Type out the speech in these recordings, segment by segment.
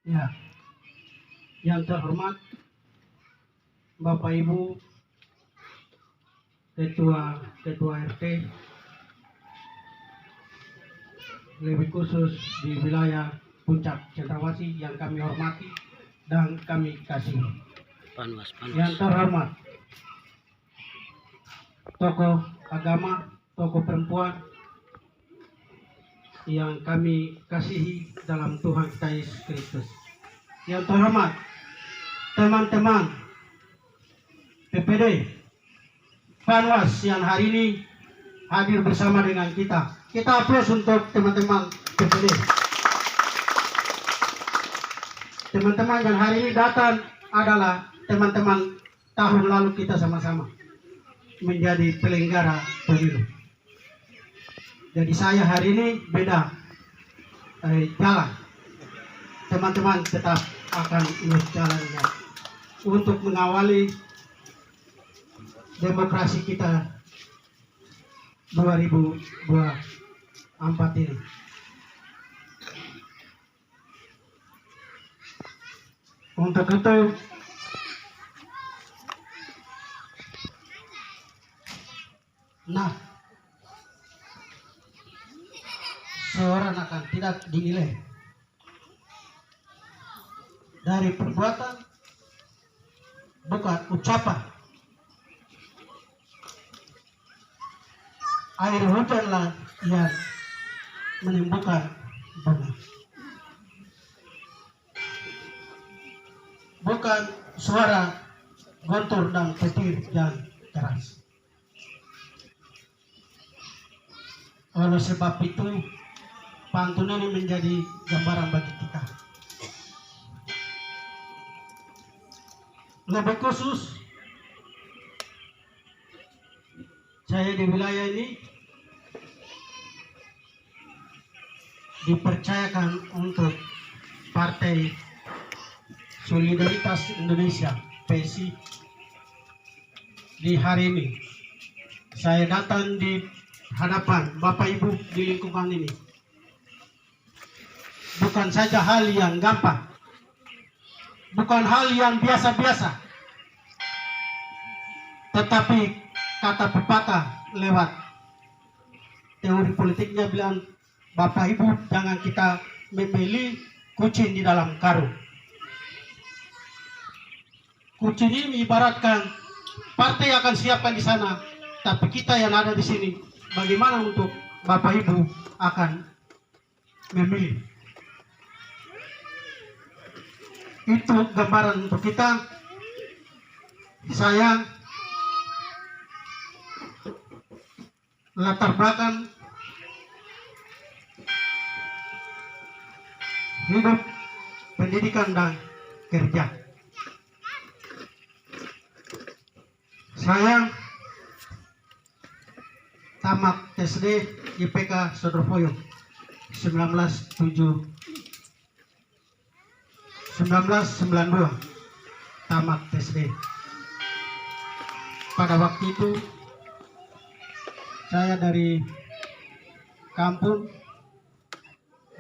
Ya, yang terhormat Bapak Ibu Ketua RT, lebih khusus di wilayah Puncak Cendrawasih yang kami hormati dan kami kasihi. Yang terhormat tokoh agama, tokoh perempuan yang kami kasihi dalam Tuhan kita Yesus Kristus. Yang terhormat teman-teman PPD Panwas yang hari ini hadir bersama dengan kita. Kita aplaus untuk teman-teman PPD. Teman-teman yang hari ini datang adalah teman-teman tahun lalu kita sama-sama menjadi penyelenggara pemilu. Jadi saya hari ini beda jalan. Teman-teman tetap akan ikut jalannya untuk mengawali demokrasi kita 2024 ini. Untuk itu seorang akan tidak dinilai dari perbuatan, bukan ucapan. Air hujanlah yang menimbulkan bunga, bukan suara gontor dan petir yang keras. Oleh sebab itu, pantun ini menjadi gambaran bagi kita. Lebih khusus, saya di wilayah ini dipercayakan untuk Partai Solidaritas Indonesia (PSI). Di hari ini saya datang di hadapan Bapak Ibu di lingkungan ini bukan saja hal yang gampang, bukan hal yang biasa-biasa, tetapi kata pepatah lewat teori politiknya bilang, Bapak Ibu jangan kita memilih kucing di dalam karung. Kucing ini ibaratkan partai akan siapkan di sana, tapi kita yang ada di sini bagaimana untuk Bapak Ibu akan memilih. Itu gambaran untuk kita. Saya latar belakang hidup, pendidikan dan kerja. Saya tamat SD IPK Sodorfoyo 1992 tamat SD. Pada waktu itu saya dari kampung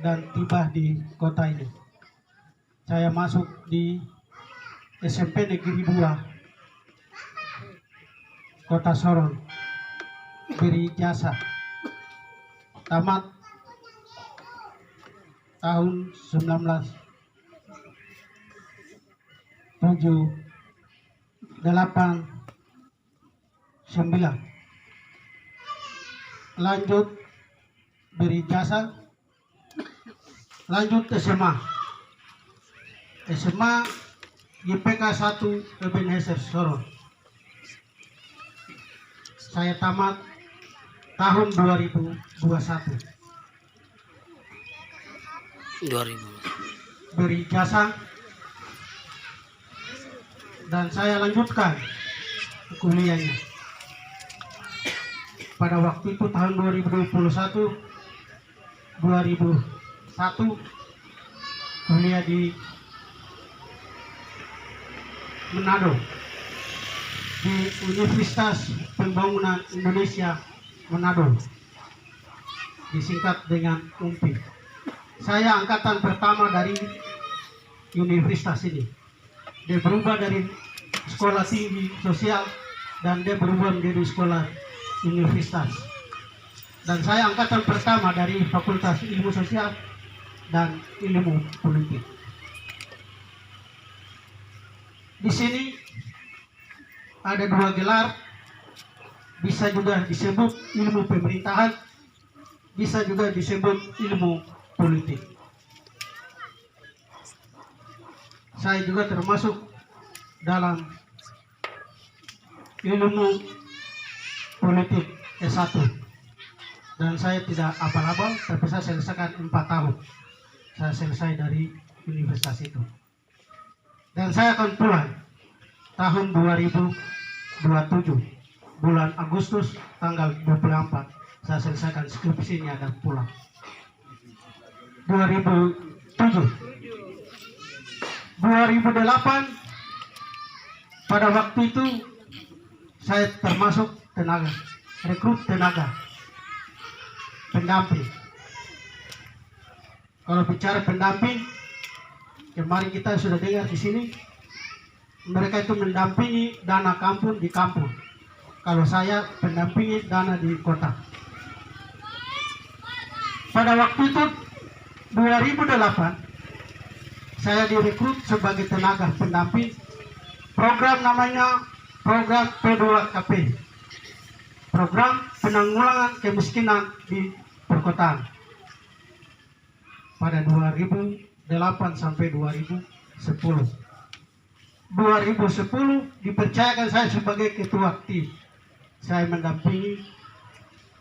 dan tiba di kota ini. Saya masuk di SMP Negeri 2 Kota Sorong, beri jasa. Tamat tahun 1989. Lanjut beri jasa, lanjut SMA IPK 1 Ebenezer Sorong. Saya tamat tahun 2021. Beri jasa dan saya lanjutkan kuliahnya. Pada waktu itu tahun 2021 kuliah di Manado di Universitas Pembangunan Indonesia Manado, disingkat dengan UMPI. Saya angkatan pertama dari universitas ini. Dia berubah dari sekolah tinggi sosial dan dia berubah menjadi sekolah universitas. Dan saya angkatan pertama dari Fakultas Ilmu Sosial dan Ilmu Politik. Di sini ada 2 gelar, bisa juga disebut ilmu pemerintahan, bisa juga disebut ilmu politik. Saya juga termasuk dalam ilmu politik S1 dan saya tidak abal-abal, tapi saya selesaikan 4 tahun. Saya selesai dari universitas itu dan saya akan pulang tahun 2027 bulan Agustus tanggal 24. Saya selesaikan skripsinya dan pulang 2007. 2008 pada waktu itu saya termasuk tenaga, rekrut tenaga pendamping. Kalau bicara pendamping, kemarin kita sudah dengar di sini, mereka itu mendampingi dana kampung di kampung. Kalau saya pendampingi dana di kota. Pada waktu itu 2008 saya direkrut sebagai tenaga pendamping program namanya program P2KP, program penanggulangan kemiskinan di perkotaan. Pada 2008 sampai 2010 dipercayakan saya sebagai ketua tim. Saya mendampingi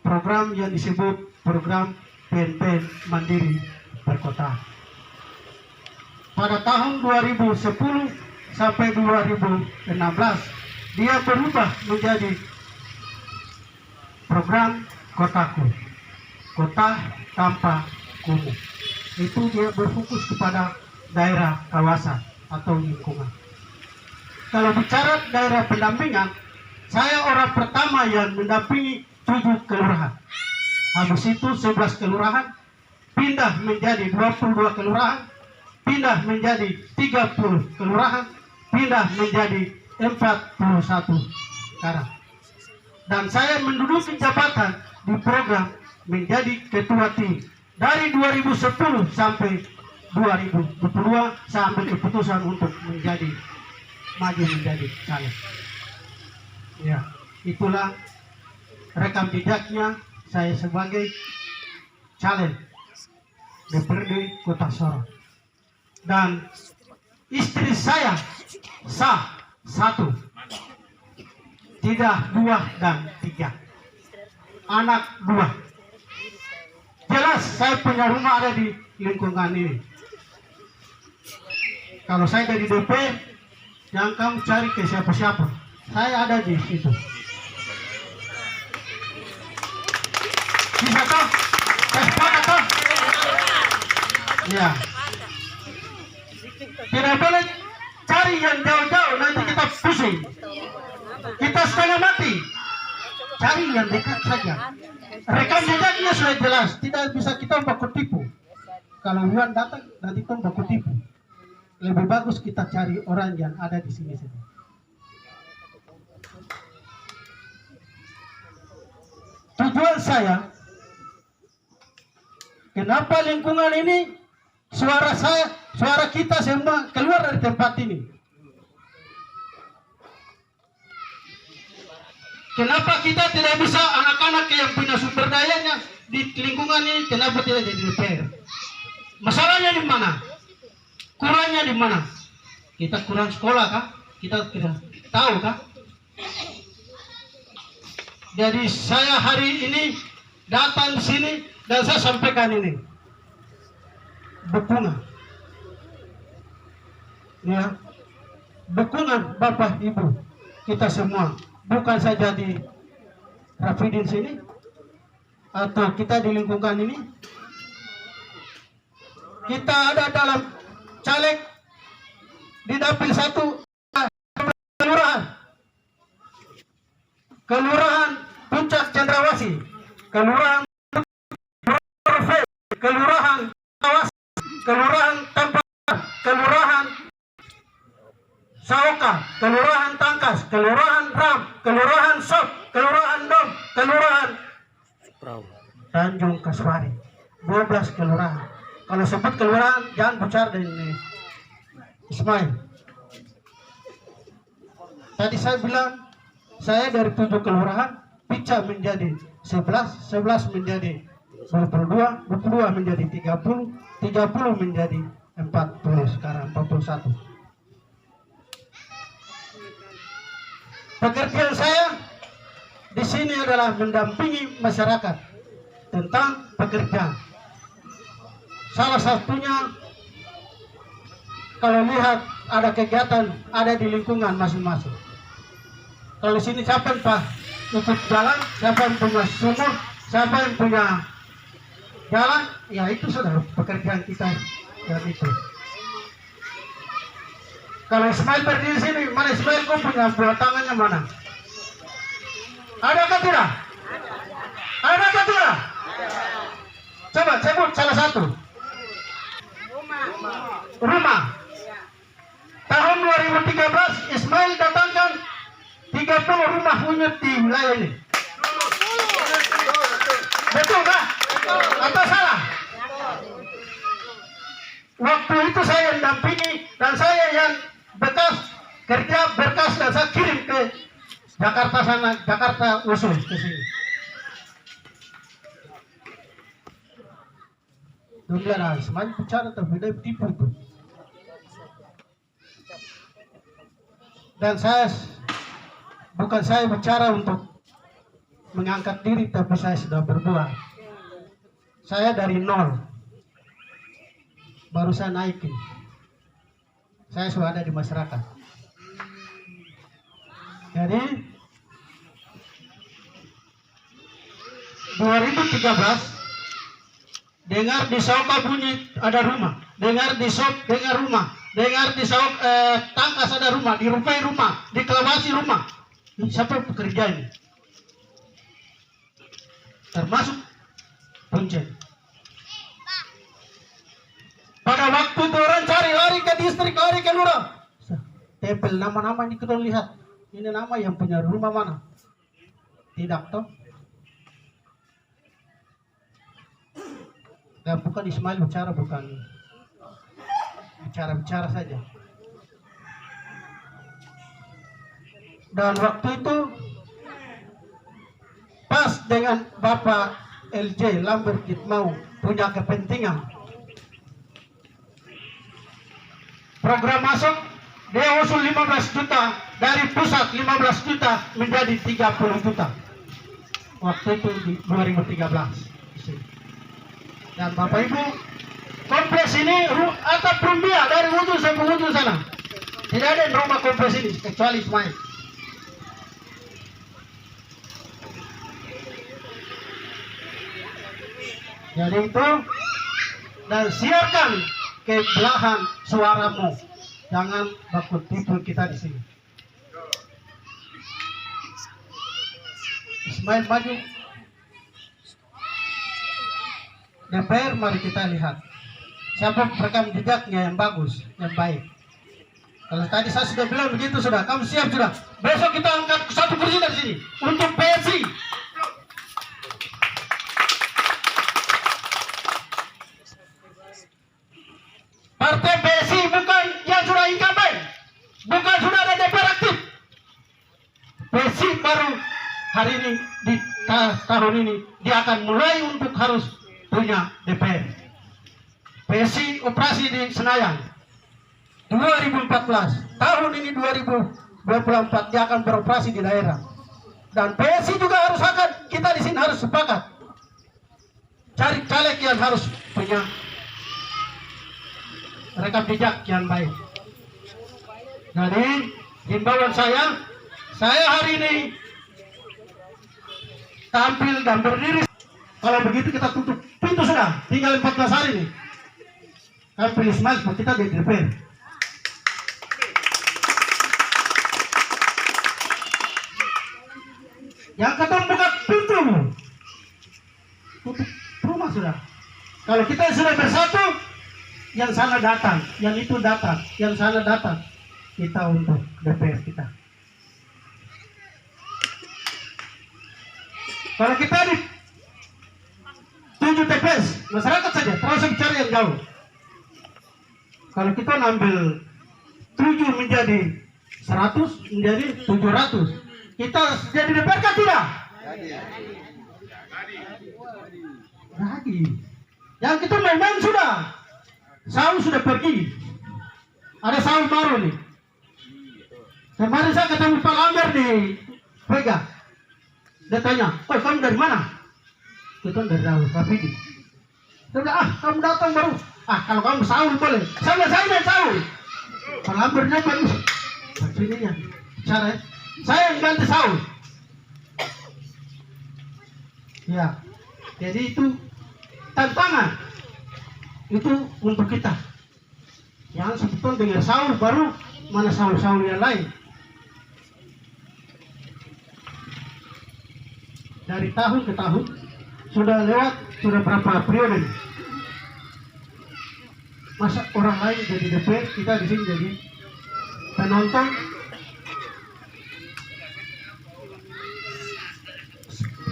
program yang disebut program PNP Mandiri Perkotaan. Pada tahun 2010 sampai 2016 dia berubah menjadi program Kotaku, Kota Tanpa Kumuh. Itu dia berfokus kepada daerah kawasan atau lingkungan. Kalau bicara daerah pendampingan, saya orang pertama yang mendampingi 7 kelurahan. Habis itu 11 kelurahan pindah menjadi 22 kelurahan, pindah menjadi 30 kelurahan, pindah menjadi 41 sekarang. Dan saya menduduki jabatan di program menjadi ketua tim. Dari 2010 sampai 2022 saya ambil keputusan untuk maju menjadi caleg. Ya, itulah rekam jejaknya saya sebagai caleg DPRD Kota Sorong. Dan istri saya sah 1, tidak 2 dan 3, anak 2. Jelas saya punya rumah ada di lingkungan ini. Kalau saya dari DP, jangan kamu cari ke siapa-siapa. Saya ada di situ. Bisa toh? Sepakat toh? Ya. Tidak boleh cari yang jauh-jauh, nanti kita pusing. Kita setengah mati. Cari yang dekat saja. Rekam jejaknya sudah jelas, tidak bisa kita baku tipu. Kalau Yuan datang, nanti kita baku tipu. Lebih bagus kita cari orang yang ada di sini saja. Tujuan saya, kenapa lingkungan ini suara kita semua keluar dari tempat ini? Kenapa kita tidak bisa anak-anak yang punya sumber dayanya di lingkungan ini, kenapa tidak jadi DPR? Masalahnya di mana? Kurangnya di mana? Kita kurang sekolah kah? Kita tidak tahu kah? Jadi saya hari ini datang di sini dan saya sampaikan ini dukungan, ya, dukungan Bapak Ibu kita semua, bukan saja di Rafidin sini atau kita di lingkungan ini. Kita ada dalam caleg di dapil 1 kelurahan Puncak Cendrawasih, kelurahan kelurahan Kawas, kelurahan Tanpa, kelurahan Kelurahan Saoka, Kelurahan Tangkas, Kelurahan Ram, Kelurahan Sop, Kelurahan Dom, Kelurahan Tanjung Kaswari. 12 kelurahan. Kalau sebut kelurahan jangan bicara dengan Ismail. Tadi saya bilang saya dari 7 kelurahan pecah menjadi 11, 11 menjadi 22, 22 menjadi 30, 30 menjadi 40, sekarang 41. Pekerjaan saya di sini adalah mendampingi masyarakat tentang pekerjaan. Salah satunya kalau lihat ada kegiatan ada di lingkungan masing-masing. Kalau di sini siapa yang tutup jalan, siapa yang punya sumur, siapa yang punya jalan, ya itu sudah pekerjaan kita dan itu. Kalau Ismail berdiri sini, mana Ismail kau punya buah tangannya mana? Adakah tidak? Adakah tidak? Coba sebut salah satu. Rumah. Tahun 2013 Ismail datangkan 30 rumah unit di wilayah ini. Betul kah? Atau salah? Waktu itu saya yang dampingi dan saya yang kerja berkas dan saya kirim ke Jakarta sana, Jakarta usul ke sini. Dunia Ismail bicara terbeda tipu itu. Dan bukan saya bicara untuk mengangkat diri, tapi saya sudah berbuat. Saya dari nol, baru saya naikin. Saya sudah ada di masyarakat. Jadi 2013 dengar di Saoka bunyi ada rumah, dengar di Sop dengar rumah, dengar di Tangkas ada rumah, di Rupai rumah, di Kelawasi rumah. Siapa pekerja ini? Termasuk Punjen. Pada waktu itu orang cari lari ke distrik, lari ke lurah. Tempel nama-nama ini kita lihat. Ini nama yang punya rumah mana? Tidak toh? Dan bukan Ismail bicara, bukan bicara saja. Dan waktu itu pas dengan Bapak LJ Lambert mau punya kepentingan program masuk, dia usul 15 juta dari pusat, 15 juta menjadi 30 juta waktu itu di 2013. Dan Bapak Ibu, kompleks ini atap rumbia dari ujung sampai ujung sana, tidak ada yang rumah kompleks ini kecuali Ismail. Jadi itu, dan siarkan ke belahan suaramu, jangan baku tipu kita di sini. Ismail maju. DPR, mari kita lihat siapa rekam jejaknya yang bagus, yang baik. Kalau tadi saya sudah bilang begitu, sudah kamu siap sudah. Besok kita angkat satu kursi dari sini untuk PSI. Partai PSI bukan yang sudah incumbent, bukan sudah ada DPR aktif. PSI baru hari ini di tahun ini dia akan mulai untuk harus punya DPR. PSI operasi di Senayan 2014, tahun ini 2024 dia akan beroperasi di daerah. Dan PSI juga kita di sini harus sepakat cari caleg yang harus punya rekam jejak yang baik. Jadi himbauan saya hari ini tampil dan berdiri. Kalau begitu kita tutup pintu sudah, tinggal 14 hari nih. Tampil Ismail kita di DPR. Yang ketemu buka pintu, tutup rumah sudah. Kalau kita sudah bersatu, yang sana datang, yang itu datang, yang sana datang. Kita untuk DPR kita. Kalau kita di 7 TPS, masyarakat saja, terus bicara yang jauh. Kalau kita ngambil 7 menjadi 100, menjadi 700, kita jadi DPR kan tidak? Lagi. Yang kita main-main sudah. Saul sudah pergi. Ada Saul baru nih. Kemarin saya ketemu Pak Lambert di Vega. Dia tanya, "Oh, kamu dari mana?" Kita dari Rapidi. Dia bilang, kamu datang baru. Kalau kamu Saul boleh. Saya Saul. Pak Lambert dia bagus. Sini ya. Cara saya yang ganti Saul. Ya. Jadi itu tantangan. Itu untuk kita. Yang sebetulnya dengan Saul baru mana Saul yang lain. Dari tahun ke tahun sudah lewat, sudah berapa periode. Masa orang lain jadi DPR, kita di sini jadi penonton.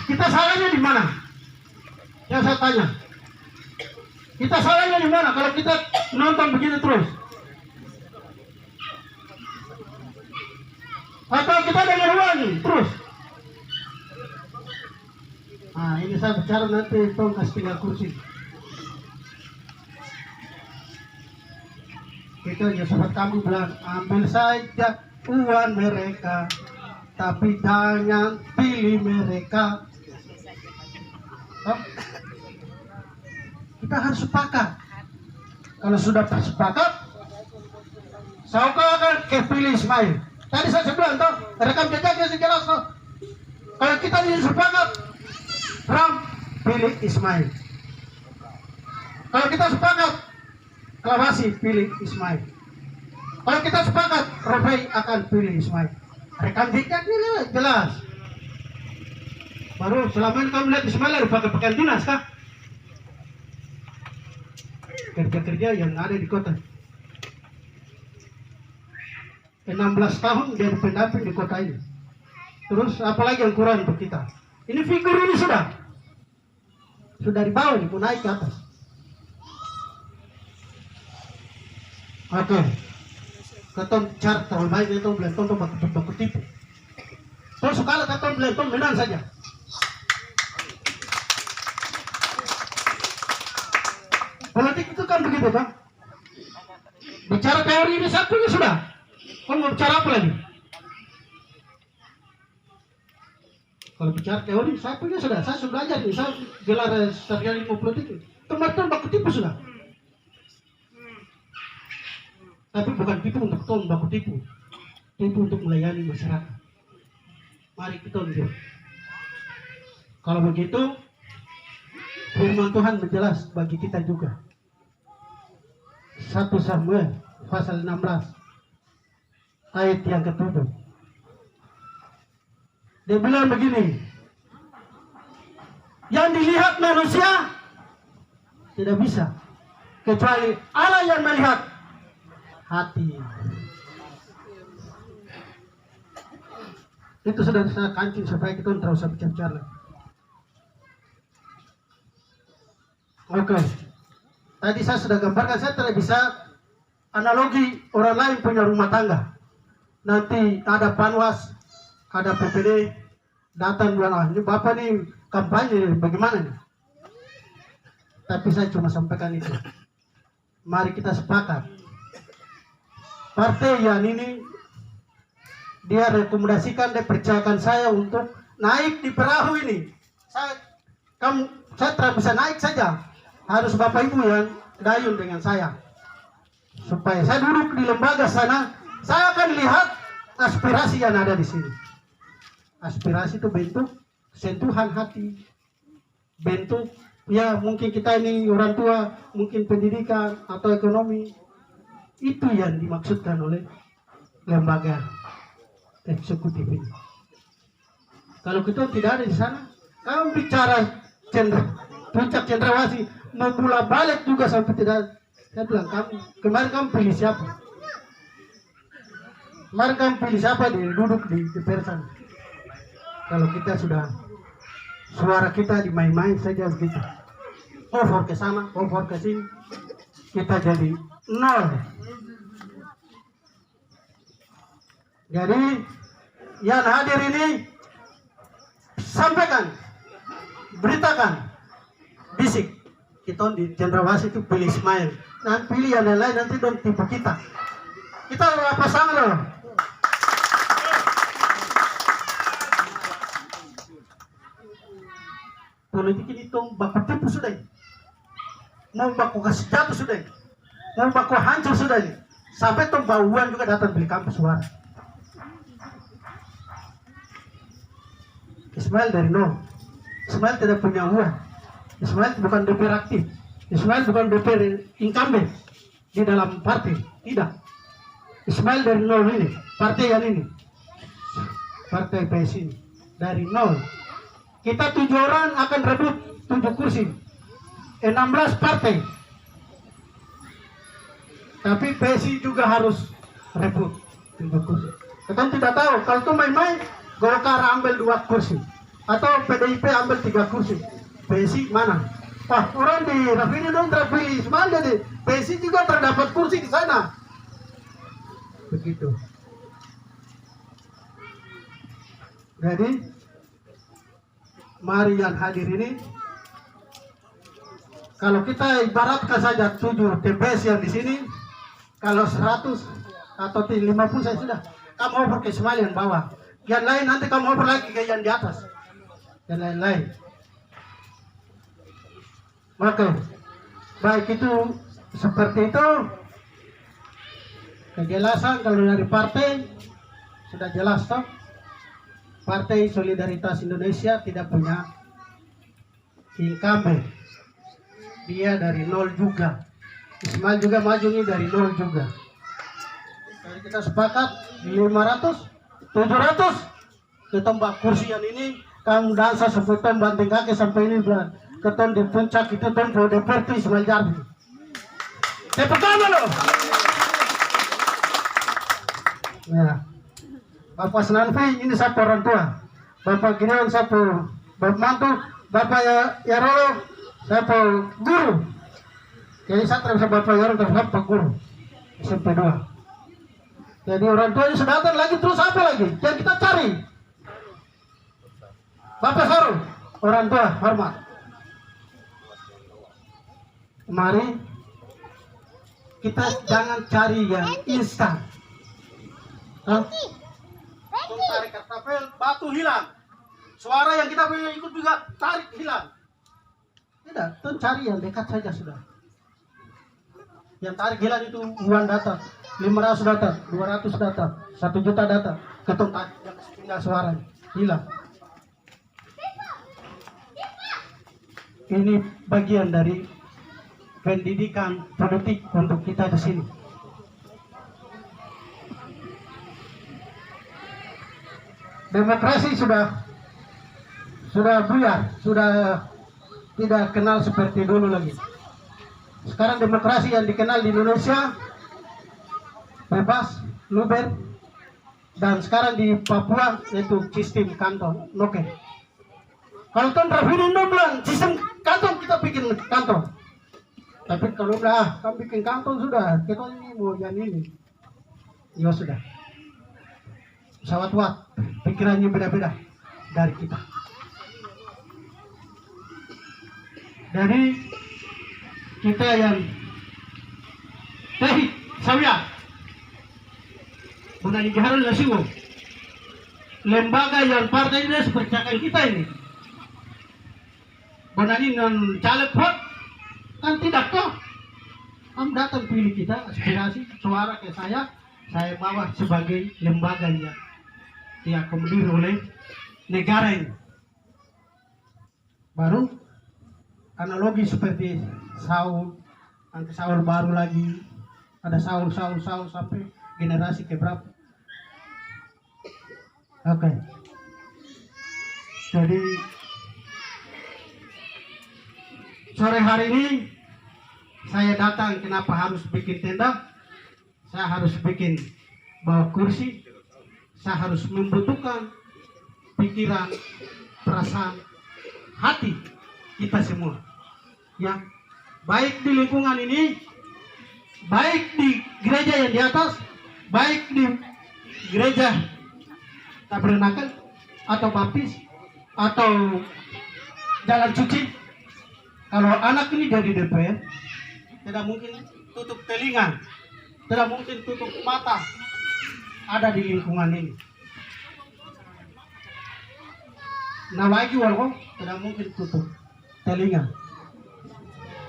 Kita salahnya di mana? Yang saya tanya. Kita salahnya di mana kalau kita nonton begini terus? Atau kita dengar uang terus? Nah, ini saya bicara nanti tolong kasih 3 kursi. Itu ya sobat kami bilang, ambil saja uang mereka, tapi jangan pilih mereka. Kita harus sepakat. Kalau sudah sepakat, saya akan pilih Ismail. Tadi saya bilang toh, rekam jejaknya jelas toh. Kalau kita ini sepakat, Trump pilih Ismail. Kalau kita sepakat, Klamasi pilih Ismail. Kalau kita sepakat, Rafai akan pilih Ismail. Rekam jejaknya jelas. Baru selama ini kamu lihat Ismail ada pakai pakaian dinas kah? Kerja-kerja yang ada di kota. 16 tahun jadi pendamping di kota ini. Terus apalagi yang kurang untuk kita? Ini figur ini sudah di bawah ini, pun naik ke atas. Oke. Keton car terlalu baik itu belenton baku tipu. Terus kalau keton belenton menang saja. Politik itu kan begitu kan? Bicara teori ini satunya sudah. Kamu mau bicara apa lagi? Kalau bicara teori satunya sudah. Saya sudah belajar nih. Saya gelar sarjana ilmu politik. Teman-teman baku tipu sudah. Tapi bukan tipu untuk ton baku tipu. Tipu untuk melayani masyarakat. Mari kita lihat. Kalau begitu, firman Tuhan menjelas bagi kita juga. 1 Samuel pasal 16 ayat yang ke-7. Dia bilang begini, yang dilihat manusia tidak bisa, kecuali Allah yang melihat hati. Itu sudah saya kancing supaya kita tidak usah bicara. Oke. Tadi saya sudah gambarkan, saya tidak bisa analogi orang lain punya rumah tangga. Nanti ada Panwas, ada PPD, datang bilang, ini Bapak nih kampanye, bagaimana nih? Tapi saya cuma sampaikan itu. Mari kita sepakat. Partai yang ini, dia rekomendasikan, dia percayakan saya untuk naik di perahu ini. Saya tidak bisa naik saja. Harus Bapak Ibu yang dayung dengan saya. Supaya saya duduk di lembaga sana, saya akan lihat aspirasi yang ada di sini. Aspirasi itu bentuk sentuhan hati. Bentuk, ya mungkin kita ini orang tua, mungkin pendidikan atau ekonomi. Itu yang dimaksudkan oleh lembaga eksekutif ini. Kalau kita tidak ada di sana, kamu bicara puncak cendrawasih, memulai balik juga sampai tidak Saya bilang, kemarin kamu pilih siapa? Kemarin kamu pilih siapa duduk di DPR sana? Kalau kita sudah, suara kita dimain-main saja begitu. Over ke sana, over ke sini, kita jadi nol. Jadi yang hadir ini sampaikan, beritakan, bisik. Kita di Cendrawasih itu pilih Ismail, nanti pilih yang lain nanti dong tipu kita. Kita apa sama loh? Politik ini tong baku tipu sudah, mau baku kasih jatuh sudah, mau baku hancur sudah. Sampai tong bauan juga datang beli kampus suara. Ismail dari nol. Ismail tidak punya uang. Ismail bukan DPR aktif. Ismail bukan DPR incumbent di dalam partai. Tidak. Ismail dari nol ini. Partai yang ini. Partai PSI ini. Dari nol. Kita 7 orang akan rebut 7 kursi. 16 partai. Tapi PSI juga harus rebut 7 kursi. Kita tidak tahu. Kalau itu main-main, Golkar ambil 2 kursi atau PDIP ambil 3 kursi. PSI mana? Wah, orang di Rafini dong terpilih Ismail, jadi PSI juga terdapat kursi di sana. Begitu. Jadi mari yang hadir ini, kalau kita ibaratkan saja 7 TPS yang di sini, kalau 100 atau 50 saya sudah, kamu over ke Ismail yang bawah. Yang lain nanti kamu over lagi ke yang di atas. Dan lain-lain. Maka baik itu seperti itu. Kejelasan kalau dari partai sudah jelas toh. Partai Solidaritas Indonesia tidak punya incumbent. Dia dari nol juga. Ismail juga maju ini dari nol juga. Jadi kita sepakat 500 700 ketembak kursi yang ini, kamu dansa sampai tom banting kaki sampai ini berat keton di puncak itu tom pro DPR itu Ismail Jarbi. Tepuk tangan loh. Ya, Bapak Senanfi ini siapa orang tua, Bapak Gideon siapa Bapak Mantu, Bapak Yarolo siapa guru. Jadi saya terus Bapak Yarolo terus Bapak guru SMP 2. Jadi orang tuanya sudah datang lagi, terus apa lagi yang kita cari? Bapak Sarul, orang tua hormat. Mari kita jangan cari yang instan. Tarik kartapel, batu hilang. Suara yang kita punya ikut juga tarik hilang. Tidak, tuh cari yang dekat saja sudah. Yang tarik hilang itu uang data. 500 data, 200 data, 1 juta data, ketum yang tinggal suaranya hilang. Ini bagian dari pendidikan politik untuk kita di sini. Demokrasi sudah buyar, sudah tidak kenal seperti dulu lagi. Sekarang demokrasi yang dikenal di Indonesia bebas, luber, dan sekarang di Papua yaitu sistem kanton, oke. Kalau tahun Rafini bilang sistem kanton, kita bikin kanton. Tapi kalau udah kamu bikin kanton sudah, kita ini mau yang ini, ya sudah. Pesawat pikirannya beda-beda dari kita. Dari kita yang Tehit Sawia Bunani Jaharul Nasiwo, lembaga yang partai ini seperti kita ini. Bunani non caleg hot kan tidak toh. Kamu datang pilih kita, aspirasi suara ke saya bawa sebagai lembaga yang diakomodir oleh negara ini. Baru analogi seperti Saul, nanti Saul baru lagi, ada Saul sampai generasi keberapa. Oke. Jadi sore hari ini saya datang kenapa harus bikin tenda? Saya harus bikin bawa kursi. Saya harus membutuhkan pikiran, perasaan, hati kita semua. Ya, baik di lingkungan ini, baik di gereja yang di atas, baik di gereja tabernakel atau baptis atau jalan suci. Kalau anak ini jadi DPR, tidak mungkin tutup telinga, tidak mungkin tutup mata ada di lingkungan ini. Nah, lagi warga tidak mungkin tutup telinga.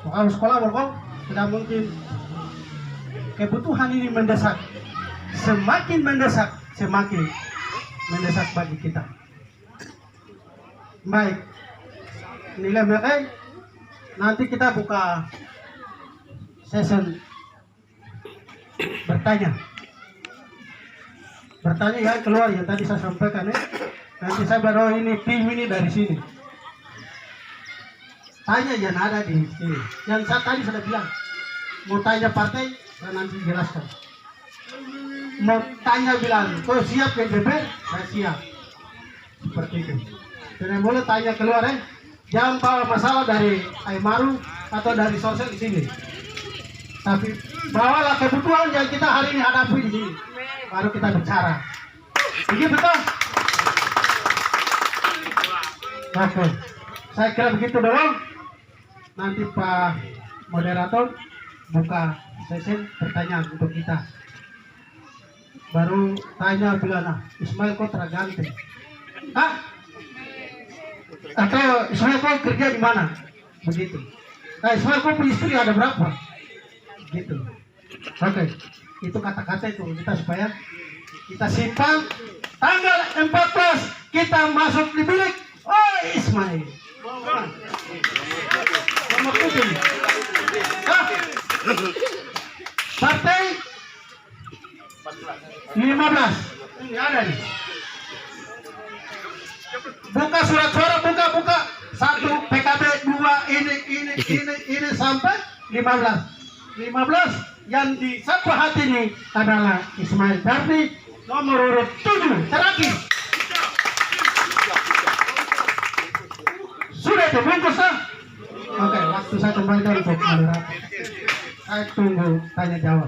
Kalau sekolah warga tidak mungkin. Kebutuhan ini mendesak, semakin mendesak, semakin mendesak bagi kita. Baik, nilai mereka nanti kita buka session bertanya yang keluar yang tadi saya sampaikan ya. Nanti saya baru ini tim ini dari sini. Tanya yang ada di sini. Yang saya tadi sudah bilang mau tanya partai, saya nanti jelaskan. Mau tanya bilang, kau siap ya DPR? Saya siap. Seperti itu. Jadi boleh tanya keluar ya. Jangan bawa masalah dari Aimaru atau dari sosial di sini. Tapi bawalah kebutuhan yang kita hari ini hadapi di sini. Baru kita bicara. Begitu betul? Oke. Saya kira begitu dulu. Nanti Pak Moderator buka sesi pertanyaan untuk kita. Baru tanya bilang, Ismail kok terganti? Hah? Atau Ismail kok kerja di mana? Begitu. Nah, Ismail kok punya istri ada berapa? Gitu. Oke. Itu kata-kata itu kita supaya kita simpan. Tanggal 14 kita masuk di bilik. Oh, Ismail. Nomor 7. Partai 15. Ini ada nih. Buka surat suara, buka. 1 PKB, 2 ini sampai 15 yang di satu hati ini adalah Ismail Dardi nomor urut 7 terakhir. Sudah terbungkus ah. Oke, waktu saya kembalikan untuk moderator. Saya tunggu tanya jawab.